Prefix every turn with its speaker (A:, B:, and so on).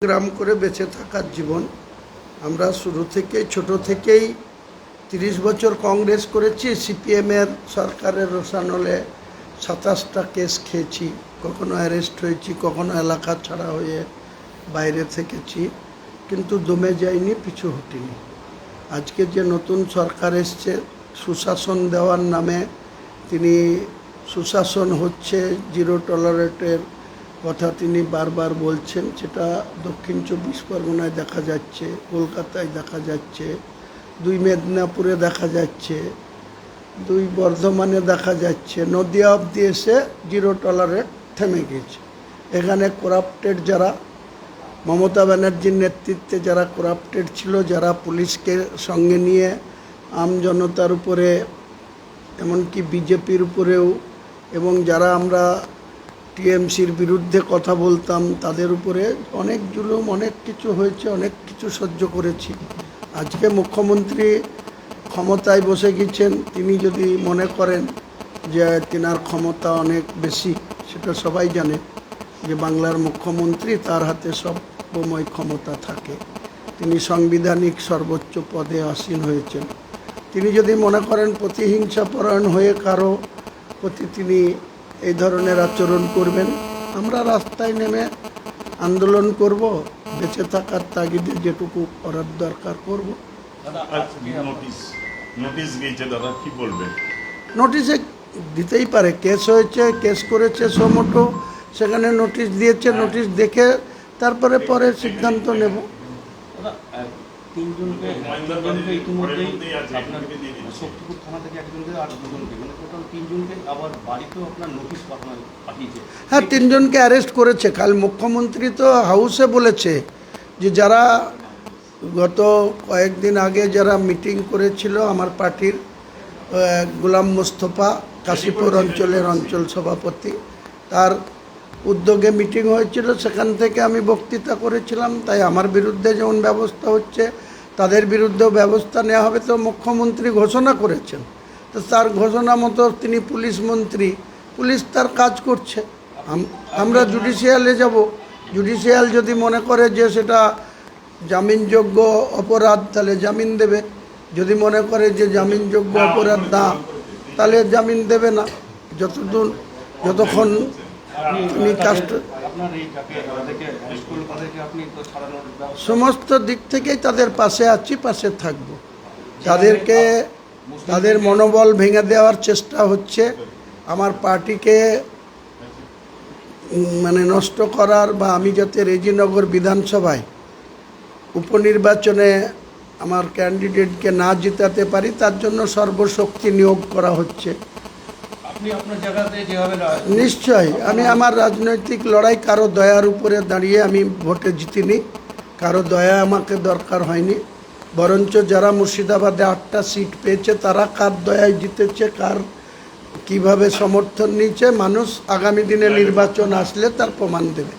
A: গ্রাম করে বেঁচে থাকার জীবন। আমরা শুরু থেকেই ছোট থেকেই 30 বছর কংগ্রেস করেছি। সিপিএমের সরকারের রোশানলে 27টা কেস খেয়েছি, কখনো অ্যারেস্ট হয়েছি, কখনো এলাকা ছাড়া হয়ে বাইরে থেকেছি, কিন্তু দমে যাইনি, পিছু হটিনি। আজকে যে নতুন সরকার এসছে সুশাসন দেওয়ার নামে, তিনি সুশাসন হচ্ছে, জিরো টলারেটের কথা তিনি বারবার বলছেন। সেটা দক্ষিণ 24 পরগনায় দেখা যাচ্ছে, কলকাতায় দেখা যাচ্ছে, 2 মেদিনীপুরে দেখা যাচ্ছে, 2 বর্ধমানে দেখা যাচ্ছে, নদিয়া অবধি এসে জিরো টলারেট থেমে গেছে। এখানে করাপ্টেড যারা, মমতা ব্যানার্জির নেতৃত্বে যারা করাপ্টেড ছিল, যারা পুলিশকে সঙ্গে নিয়ে আম জনতার উপরে, এমনকি বিজেপির উপরেও, এবং যারা আমরা টিএমসির বিরুদ্ধে কথা বলতাম তাদের উপরে অনেক জুলুম, অনেক কিছু হয়েছে, অনেক কিছু সহ্য করেছি। আজকে মুখ্যমন্ত্রী ক্ষমতায় বসে গেছেন, তিনি যদি মনে করেন যে তেনার ক্ষমতা অনেক বেশি, সেটা সবাই জানে যে বাংলার মুখ্যমন্ত্রী, তার হাতে সর্বময় ক্ষমতা থাকে, তিনি সাংবিধানিক সর্বোচ্চ পদে আসীন হয়েছেন। তিনি যদি মনে করেন প্রতিহিংসাপরায়ণ হয়ে কারো প্রতি তিনি এই ধরনের আচরণ করবেন, আমরা রাস্তায় নেমে আন্দোলন করব, বেঁচে থাকার তাগিদে যেটুকু করার দরকার করব। নোটিশে দিতেই পারে, কেস হয়েছে, কেস করেছে সোমোটো, সেখানে নোটিশ দিয়েছে, নোটিশ দেখে তারপরে পরে সিদ্ধান্ত নেব। হ্যাঁ, 3 জনকে অ্যারেস্ট করেছে। কাল মুখ্যমন্ত্রী তো হাউসে বলেছে যে যারা গত কয়েকদিন আগে যারা মিটিং করেছিল আমার পার্টির, গোলাম মোস্তফা কাশীপুর অঞ্চলের অঞ্চল সভাপতি, তার উদ্যোগে মিটিং হয়েছিল, সেখান থেকে আমি বক্তৃতা করেছিলাম। তাই আমার বিরুদ্ধে যেমন ব্যবস্থা হচ্ছে, তাদের বিরুদ্ধেও ব্যবস্থা নেওয়া হবে। তো মুখ্যমন্ত্রী ঘোষণা করেছেন, তো তার ঘোষণা মতো তিনি পুলিশ মন্ত্রী, পুলিশ তার কাজ করছে। আমরা জুডিশিয়ালে যাব, জুডিশিয়াল যদি মনে করে যে সেটা জামিনযোগ্য অপরাধ, তাহলে জামিন দেবে। যদি মনে করে যে জামিনযোগ্য অপরাধ না, তাহলে জামিন দেবে না, যতক্ষণ তিনি কাজটা। সমস্ত দিক থেকেই তাদের পাশে আছি, পাশে থাকব। তাদেরকে, তাদের মনোবল ভেঙে দেওয়ার চেষ্টা হচ্ছে, আমার পার্টিকে নষ্ট করার, বা আমি যাতে রেজিনগর বিধানসভায় উপনির্বাচনে আমার ক্যান্ডিডেটকে না জিতাতে পারি, তার জন্য সর্বশক্তি নিয়োগ করা হচ্ছে। নিশ্চয়ই আমি আমার রাজনৈতিক লড়াই কারো দয়ার উপরে দাঁড়িয়ে আমি ভোটে জিতিনি, কারো দয়া আমাকে দরকার হয়নি। বরঞ্চ যারা মুর্শিদাবাদে 8টা সিট পেয়েছে, তারা কার দয়ায় জিতেছে, কার কিভাবে সমর্থন নিচ্ছে, মানুষ আগামী দিনে নির্বাচন আসলে তার প্রমাণ দেবে।